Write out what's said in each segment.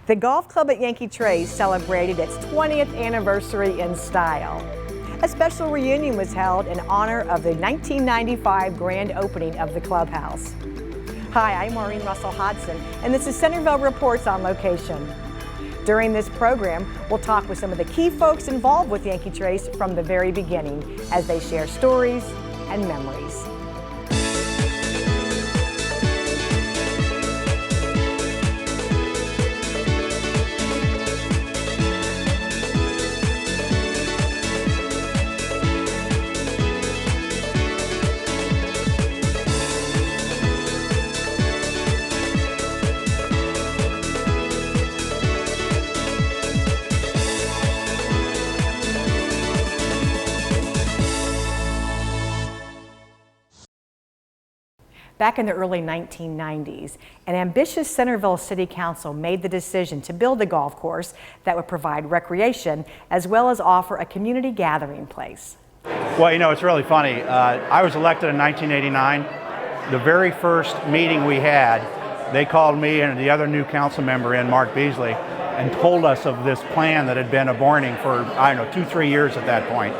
The golf club at Yankee Trace celebrated its 20th anniversary in style. A special reunion was held in honor of the 1995 grand opening of the clubhouse. Hi, I'm Maureen Russell Hodson, and this is Centerville Reports on Location. During this program, we'll talk with some of the key folks involved with Yankee Trace from the very beginning as they share stories and memories. Back in the early 1990s, an ambitious Centerville City Council made the decision to build a golf course that would provide recreation as well as offer a community gathering place. Well, you know, it's really funny. I was elected in 1989. The very first meeting we had, they called me and the other new council member in, Mark Beasley, and told us of this plan that had been aborting for, I don't know, 2-3 years at that point.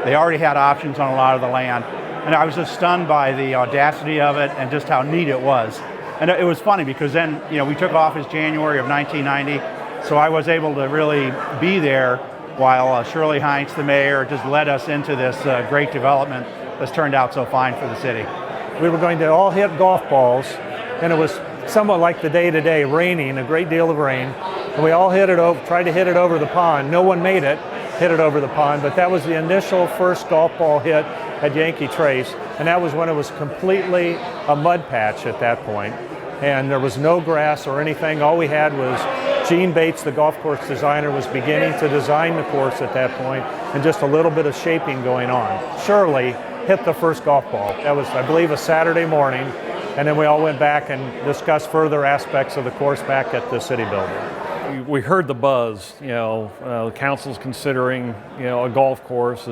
They already had options on a lot of the land. And I was just stunned by the audacity of it and just how neat it was. And it was funny because then, you know, we took office January of 1990, so I was able to really be there while Shirley Heinz, the mayor, just led us into this great development that's turned out so fine for the city. We were going to all hit golf balls, and it was somewhat like the day today, raining, a great deal of rain. And we all tried to hit it over the pond. No one made it, hit it over the pond, but that was the initial first golf ball hit at Yankee Trace, and that was when it was completely a mud patch at that point. And there was no grass or anything. All we had was Gene Bates, the golf course designer, was beginning to design the course at that point, and just a little bit of shaping going on. Shirley hit the first golf ball. That was, I believe, a Saturday morning, and then we all went back and discussed further aspects of the course back at the city building. We heard the buzz, the council's considering, a golf course.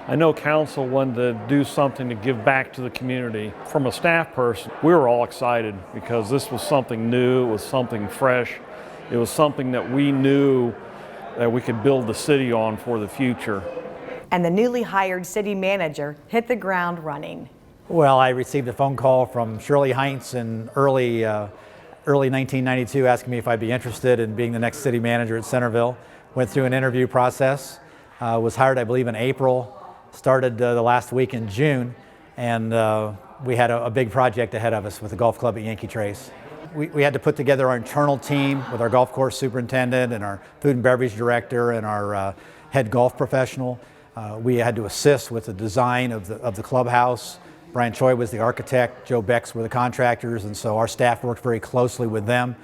I know council wanted to do something to give back to the community. From a staff person, we were all excited because this was something new, it was something fresh, it was something that we knew that we could build the city on for the future. And the newly hired city manager hit the ground running. Well, I received a phone call from Shirley Heinz in early 1992 asking me if I'd be interested in being the next city manager at Centerville. Went through an interview process, was hired I believe in April, started the last week in June, and we had a big project ahead of us with the golf club at Yankee Trace. We had to put together our internal team with our golf course superintendent and our food and beverage director and our head golf professional. We had to assist with the design of the clubhouse. Brian Choi was the architect, Joe Becks were the contractors, and so our staff worked very closely with them.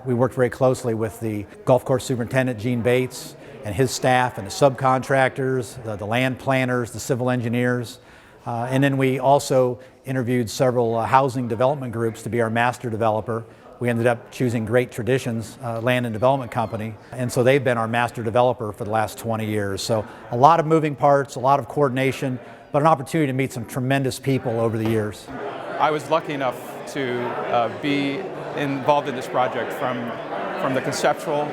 We worked very closely with the golf course superintendent, Gene Bates, and his staff and the subcontractors, the land planners, the civil engineers. And then we also interviewed several housing development groups to be our master developer. We ended up choosing Great Traditions Land and Development Company, and so they've been our master developer for the last 20 years. So a lot of moving parts, a lot of coordination, but an opportunity to meet some tremendous people over the years. I was lucky enough to be involved in this project from the conceptual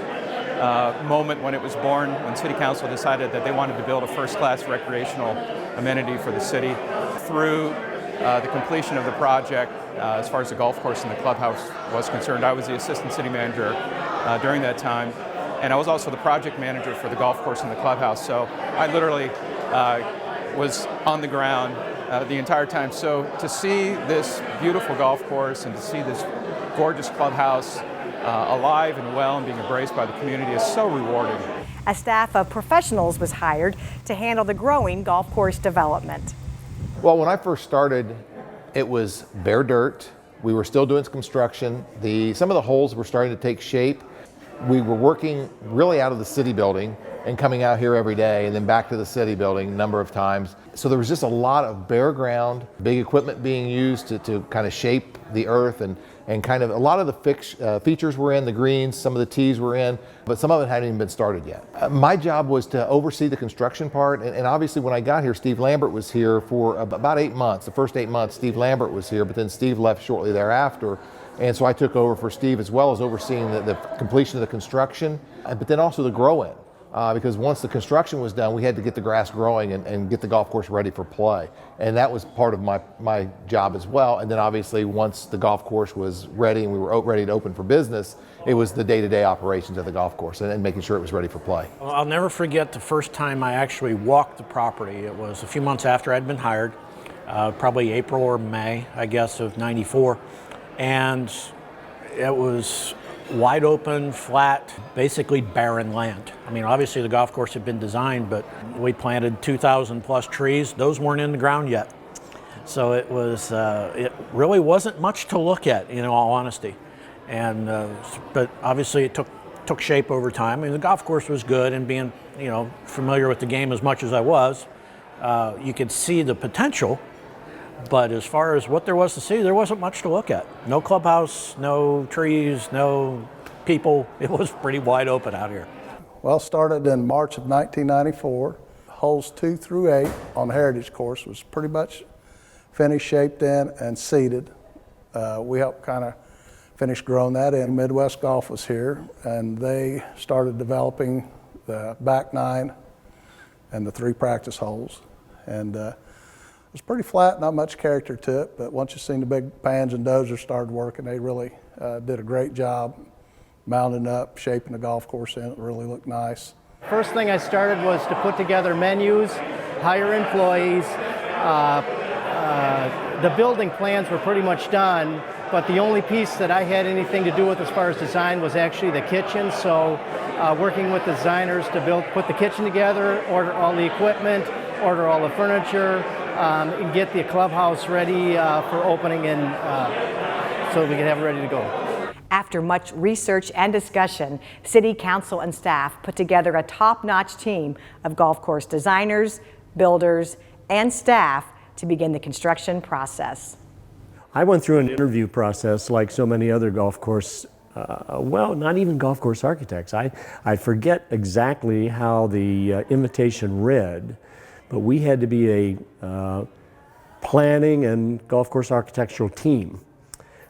moment when it was born, when City Council decided that they wanted to build a first-class recreational amenity for the city, through the completion of the project as far as the golf course and the clubhouse was concerned. I was the assistant city manager during that time, and I was also the project manager for the golf course and the clubhouse, so I literally was on the ground the entire time. So to see this beautiful golf course and to see this gorgeous clubhouse alive and well and being embraced by the community is so rewarding. A staff of professionals was hired to handle the growing golf course development. Well, when I first started, it was bare dirt. We were still doing construction. Some of the holes were starting to take shape. We were working really out of the city building and coming out here every day and then back to the city building a number of times. So there was just a lot of bare ground, big equipment being used to kind of shape the earth, and kind of a lot of the features were in, the greens, some of the tees were in, but some of it hadn't even been started yet. My job was to oversee the construction part, and obviously when I got here, Steve Lambert was here for about 8 months. The first 8 months, Steve Lambert was here, but then Steve left shortly thereafter. And so I took over for Steve, as well as overseeing the completion of the construction, but then also the grow-in. Because once the construction was done, we had to get the grass growing and get the golf course ready for play. And that was part of my job as well. And then obviously once the golf course was ready and we were ready to open for business, it was the day-to-day operations of the golf course and making sure it was ready for play. Well, I'll never forget the first time I actually walked the property. It was a few months after I'd been hired, probably April or May, I guess, of '94. And it was wide open, flat, basically barren land. I mean, obviously the golf course had been designed, but we planted 2,000 plus trees. Those weren't in the ground yet. So it was, it really wasn't much to look at, in all honesty. And, but obviously it took shape over time. I mean, the golf course was good, and being, familiar with the game as much as I was, you could see the potential. But as far as what there was to see, there wasn't much to look at. No clubhouse, no trees, no people. It was pretty wide open out here. Well, started in March of 1994. Holes 2 through 8 on the Heritage Course was pretty much finished, shaped in, and seeded. We helped kind of finish growing that in. Midwest Golf was here, and they started developing the back 9 and the 3 practice holes. And it was pretty flat, not much character to it, but once you seen the big pans and dozers started working, they really did a great job mounting up, shaping the golf course in. It really looked nice. First thing I started was to put together menus, hire employees. The building plans were pretty much done, but the only piece that I had anything to do with as far as design was actually the kitchen. So working with designers to put the kitchen together, order all the equipment, order all the furniture, and get the clubhouse ready for opening, and so we can have it ready to go. After much research and discussion, City Council and staff put together a top-notch team of golf course designers, builders, and staff to begin the construction process. I went through an interview process like so many other golf course, well, not even golf course architects. I forget exactly how the invitation read, but we had to be a planning and golf course architectural team.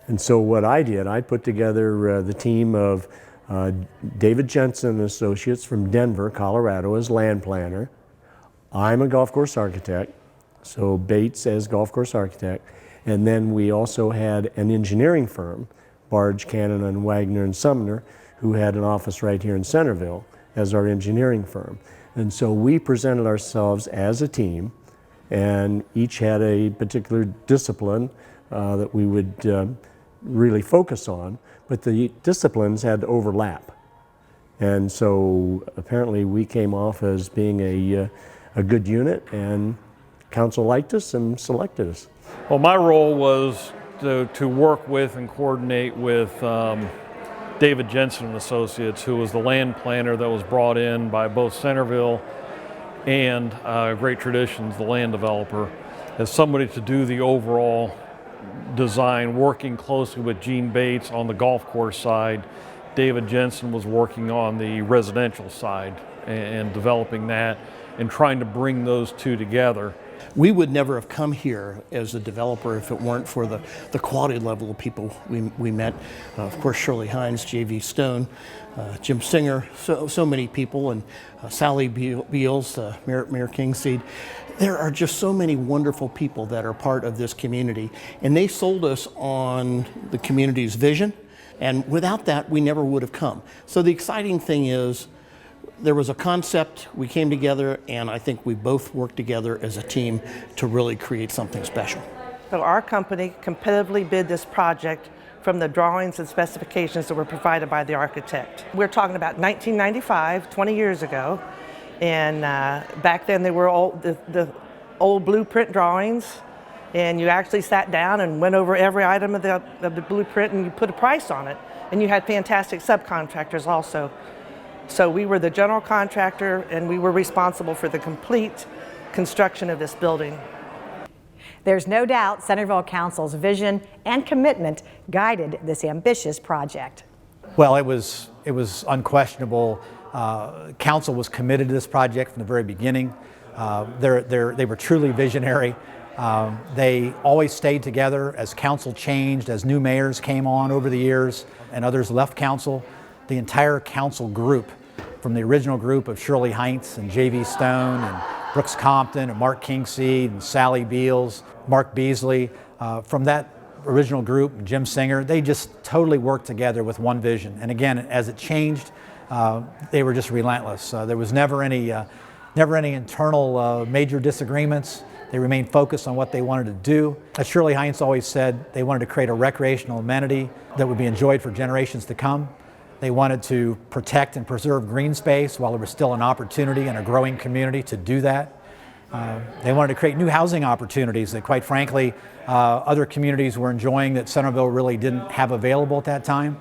And so what I did, I put together the team of David Jensen and Associates from Denver, Colorado as land planner. I'm a golf course architect, so Bates as golf course architect. And then we also had an engineering firm, Barge, Cannon, and Wagner and Sumner, who had an office right here in Centerville as our engineering firm. And so we presented ourselves as a team, and each had a particular discipline that we would really focus on, but the disciplines had to overlap. And so apparently we came off as being a good unit, and council liked us and selected us. Well, my role was to work with and coordinate with David Jensen and Associates, who was the land planner that was brought in by both Centerville and Great Traditions, the land developer, as somebody to do the overall design, working closely with Gene Bates on the golf course side. David Jensen was working on the residential side and developing that and trying to bring those two together. We would never have come here as a developer if it weren't for the quality level of people we met. Of course, Shirley Hines, J.V. Stone, Jim Singer, so many people, and Sally Beals, Mayor Kingseed. There are just so many wonderful people that are part of this community, and they sold us on the community's vision, and without that, we never would have come. So the exciting thing is, there was a concept, we came together, and I think we both worked together as a team to really create something special. So our company competitively bid this project from the drawings and specifications that were provided by the architect. We're talking about 1995, 20 years ago, and back then they were the old blueprint drawings, and you actually sat down and went over every item of the blueprint and you put a price on it, and you had fantastic subcontractors also. So we were the general contractor, and we were responsible for the complete construction of this building. There's no doubt Centerville Council's vision and commitment guided this ambitious project. Well, it was unquestionable. Council was committed to this project from the very beginning. They were truly visionary, They always stayed together as council changed, as new mayors came on over the years and others left council. The entire council group, from the original group of Shirley Heinz and J.V. Stone and Brooks Compton and Mark Kingseed and Sally Beals, Mark Beasley, from that original group, Jim Singer, they just totally worked together with one vision. And again, as it changed, they were just relentless. There was never any internal major disagreements. They remained focused on what they wanted to do. As Shirley Heinz always said, they wanted to create a recreational amenity that would be enjoyed for generations to come. They wanted to protect and preserve green space while there was still an opportunity in a growing community to do that. They wanted to create new housing opportunities that, quite frankly, other communities were enjoying that Centerville really didn't have available at that time.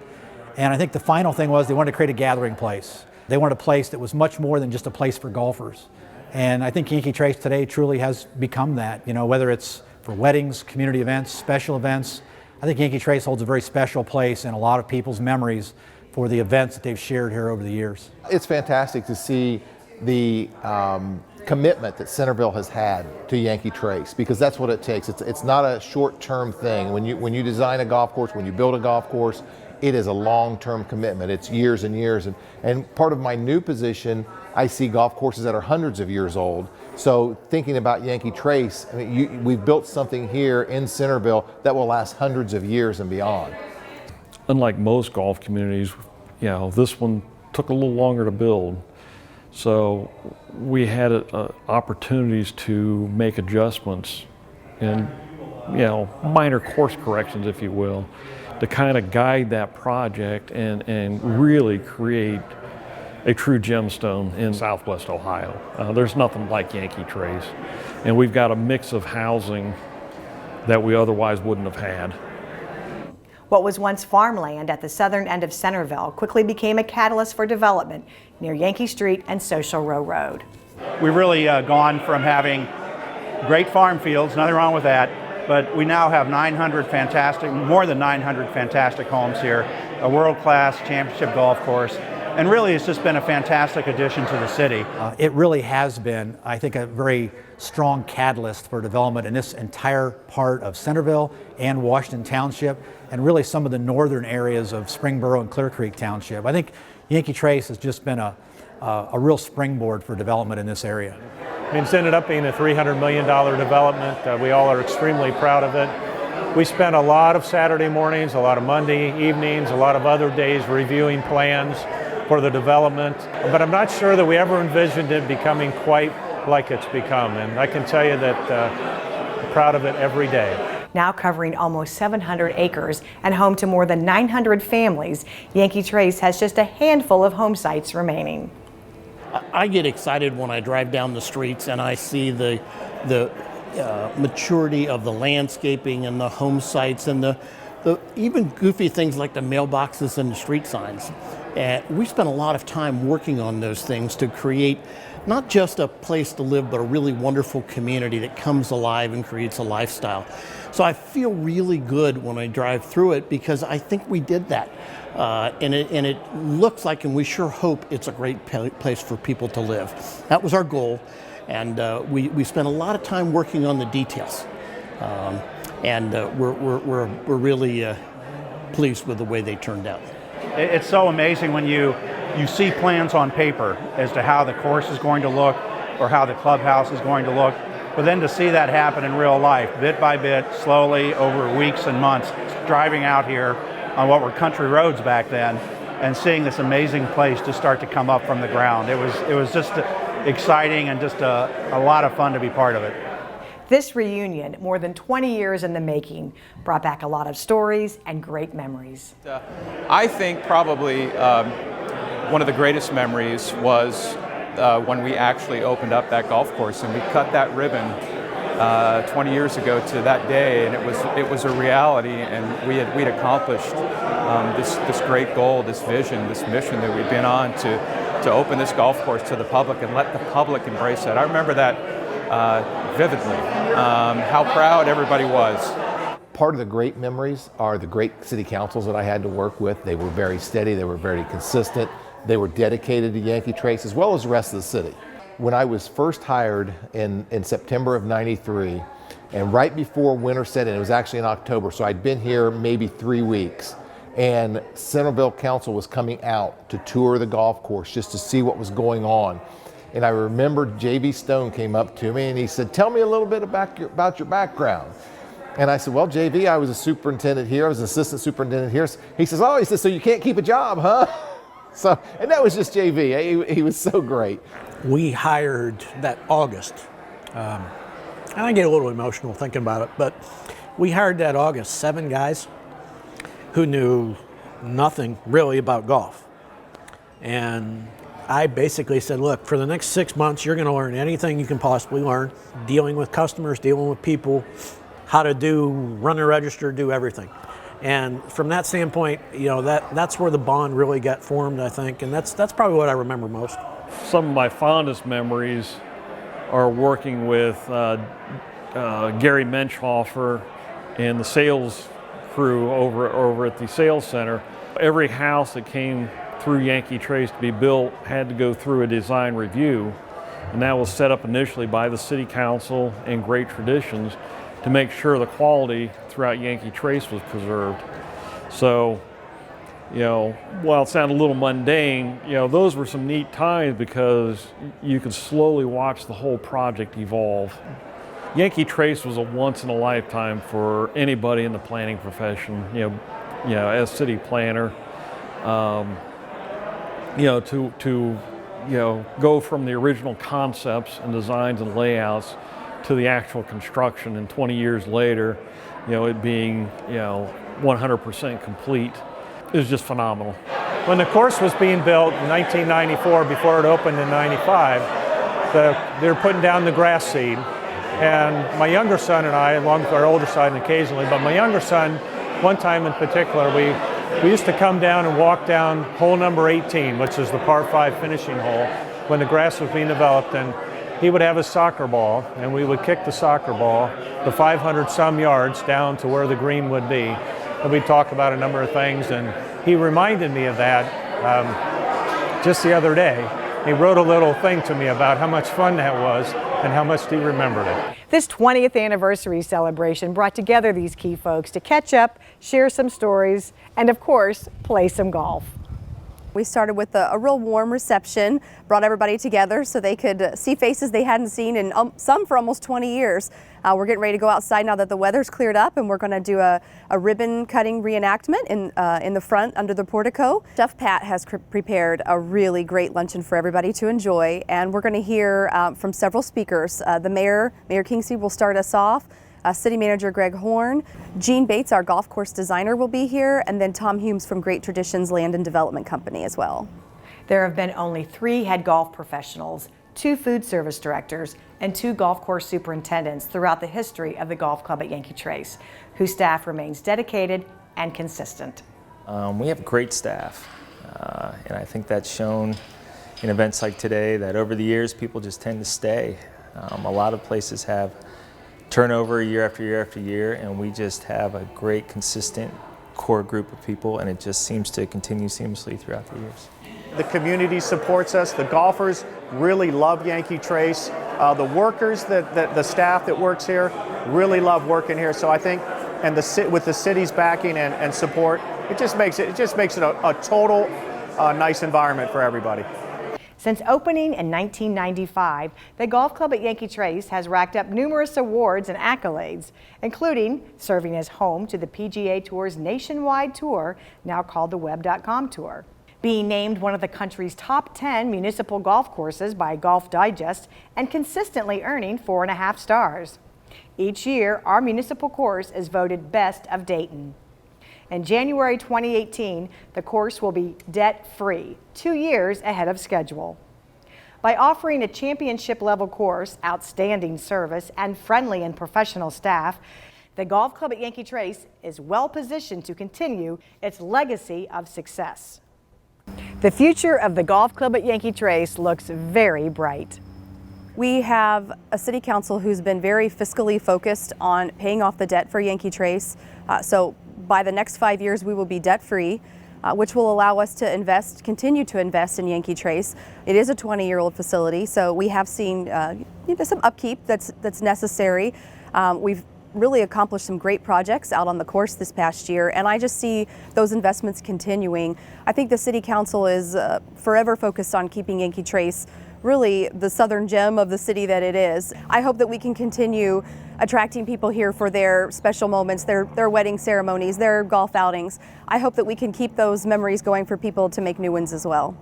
And I think the final thing was they wanted to create a gathering place. They wanted a place that was much more than just a place for golfers. And I think Yankee Trace today truly has become that, whether it's for weddings, community events, special events. I think Yankee Trace holds a very special place in a lot of people's memories for the events that they've shared here over the years. It's fantastic to see the commitment that Centerville has had to Yankee Trace, because that's what it takes. It's not a short-term thing. When you design a golf course, when you build a golf course, it is a long-term commitment. It's years and years. And part of my new position, I see golf courses that are hundreds of years old. So thinking about Yankee Trace, I mean, we've built something here in Centerville that will last hundreds of years and beyond. Unlike most golf communities, this one took a little longer to build. So we had opportunities to make adjustments and, minor course corrections, if you will, to kind of guide that project and really create a true gemstone in Southwest Ohio. There's nothing like Yankee Trace. And we've got a mix of housing that we otherwise wouldn't have had. What was once farmland at the southern end of Centerville quickly became a catalyst for development near Yankee Street and Social Row Road. We've really gone from having great farm fields, nothing wrong with that, but we now have more than 900 fantastic homes here, a world-class championship golf course, and really it's just been a fantastic addition to the city. It really has been, I think, a very strong catalyst for development in this entire part of Centerville and Washington Township, and really some of the northern areas of Springboro and Clear Creek Township. I think Yankee Trace has just been a real springboard for development in this area. It's ended up being a $300 million development. We all are extremely proud of it. We spent a lot of Saturday mornings, a lot of Monday evenings, a lot of other days reviewing plans for the development, but I'm not sure that we ever envisioned it becoming quite like it's become, and I can tell you that I'm proud of it every day. Now covering almost 700 acres and home to more than 900 families, Yankee Trace has just a handful of home sites remaining. I get excited when I drive down the streets and I see the maturity of the landscaping and the home sites and the even goofy things like the mailboxes and the street signs. We spent a lot of time working on those things to create not just a place to live, but a really wonderful community that comes alive and creates a lifestyle. So I feel really good when I drive through it because I think we did that. And it looks like, and we sure hope, it's a great place for people to live. That was our goal, and we spent a lot of time working on the details. And we're really pleased with the way they turned out. It's so amazing when you see plans on paper as to how the course is going to look or how the clubhouse is going to look, but then to see that happen in real life, bit by bit, slowly, over weeks and months, driving out here on what were country roads back then and seeing this amazing place just start to come up from the ground. It was just exciting and just a lot of fun to be part of it. This reunion, more than 20 years in the making, brought back a lot of stories and great memories. I think probably one of the greatest memories was when we actually opened up that golf course and we cut that ribbon 20 years ago to that day, and it was a reality, and we'd accomplished this great goal, this vision, this mission that we've been on to open this golf course to the public and let the public embrace it. I remember that vividly, how proud everybody was. Part of the great memories are the great city councils that I had to work with. They were very steady, they were very consistent, they were dedicated to Yankee Trace as well as the rest of the city. When I was first hired in September of '93, And right before winter set in, it was actually in October, so I'd been here maybe 3 weeks, and Centerville Council was coming out to tour the golf course just to see what was going on. And I remember J.V. Stone came up to me and he said, "Tell me a little bit about your background." And I said, "Well, JV, I was a superintendent here. I was an assistant superintendent here." He says, "Oh," he says, "so you can't keep a job, huh?" So, and that was just JV. He was so great. We hired that August. And I get a little emotional thinking about it, but we hired that August 7 guys who knew nothing really about golf. And I basically said, look, for the next 6 months, you're going to learn anything you can possibly learn, dealing with customers, dealing with people, how to run a register, do everything. And from that standpoint, you know, that's where the bond really got formed, I think, and that's probably what I remember most. Some of my fondest memories are working with Gary Menschhofer and the sales crew over at the sales center. Every house that came through Yankee Trace to be built had to go through a design review, and that was set up initially by the city council and Great Traditions to make sure the quality throughout Yankee Trace was preserved. So, you know, while it sounded a little mundane, you know, those were some neat times because you could slowly watch the whole project evolve. Yankee Trace was a once in a lifetime for anybody in the planning profession, you know, as city planner. You know, to go from the original concepts and designs and layouts to the actual construction, and 20 years later, you know, it being, you know, 100% complete is just phenomenal. When the course was being built in 1994, before it opened in 95, they were putting down the grass seed. And my younger son and I, along with our older son occasionally, but my younger son, one time in particular, we used to come down and walk down hole number 18, which is the par 5 finishing hole, when the grass was being developed, and he would have a soccer ball, and we would kick the soccer ball the 500 some yards down to where the green would be. And we'd talk about a number of things, and he reminded me of that just the other day. He wrote a little thing to me about how much fun that was and how much he remembered it. This 20th anniversary celebration brought together these key folks to catch up, share some stories, and of course, play some golf. We started with a real warm reception, brought everybody together so they could see faces they hadn't seen in some for almost 20 years. We're getting ready to go outside now that the weather's cleared up, and we're going to do a ribbon cutting reenactment in the front under the portico. Chef Pat has prepared a really great luncheon for everybody to enjoy, and we're going to hear from several speakers. The Mayor Kingsley will start us off. City Manager Greg Horn, Gene Bates, our golf course designer, will be here, and then Tom Humes from Great Traditions Land and Development Company as well. There have been only 3 head golf professionals, 2 food service directors, and 2 golf course superintendents throughout the history of the golf club at Yankee Trace, whose staff remains dedicated and consistent. We have great staff, and I think that's shown in events like today, that over the years people just tend to stay. A lot of places have turnover year after year after year, and we just have a great consistent core group of people, and it just seems to continue seamlessly throughout the years. The community supports us. The golfers really love Yankee Trace. The workers, the staff that works here really love working here. So I think, and with the city's backing and support, it just makes it a total nice environment for everybody. Since opening in 1995, the golf club at Yankee Trace has racked up numerous awards and accolades, including serving as home to the PGA Tour's nationwide tour, now called the Web.com Tour, being named one of the country's top 10 municipal golf courses by Golf Digest, and consistently earning 4.5 stars. Each year, our municipal course is voted Best of Dayton. In January 2018, the course will be debt-free, 2 years ahead of schedule. By offering a championship-level course, outstanding service, and friendly and professional staff, the golf club at Yankee Trace is well-positioned to continue its legacy of success. The future of the golf club at Yankee Trace looks very bright. We have a city council who's been very fiscally focused on paying off the debt for Yankee Trace. So by the next 5 years, we will be debt-free, which will allow us to continue to invest in Yankee Trace. It is a 20-year-old facility, so we have seen some upkeep that's necessary. We've really accomplished some great projects out on the course this past year, and I just see those investments continuing. I think the City Council is forever focused on keeping Yankee Trace really the southern gem of the city that it is. I hope that we can continue attracting people here for their special moments, their wedding ceremonies, their golf outings. I hope that we can keep those memories going for people to make new ones as well.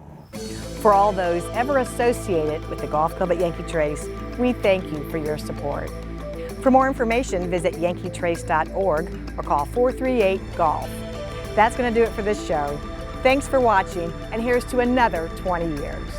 For all those ever associated with the golf club at Yankee Trace, we thank you for your support. For more information, visit yankeetrace.org or call 438-GOLF. That's going to do it for this show. Thanks for watching, and here's to another 20 years.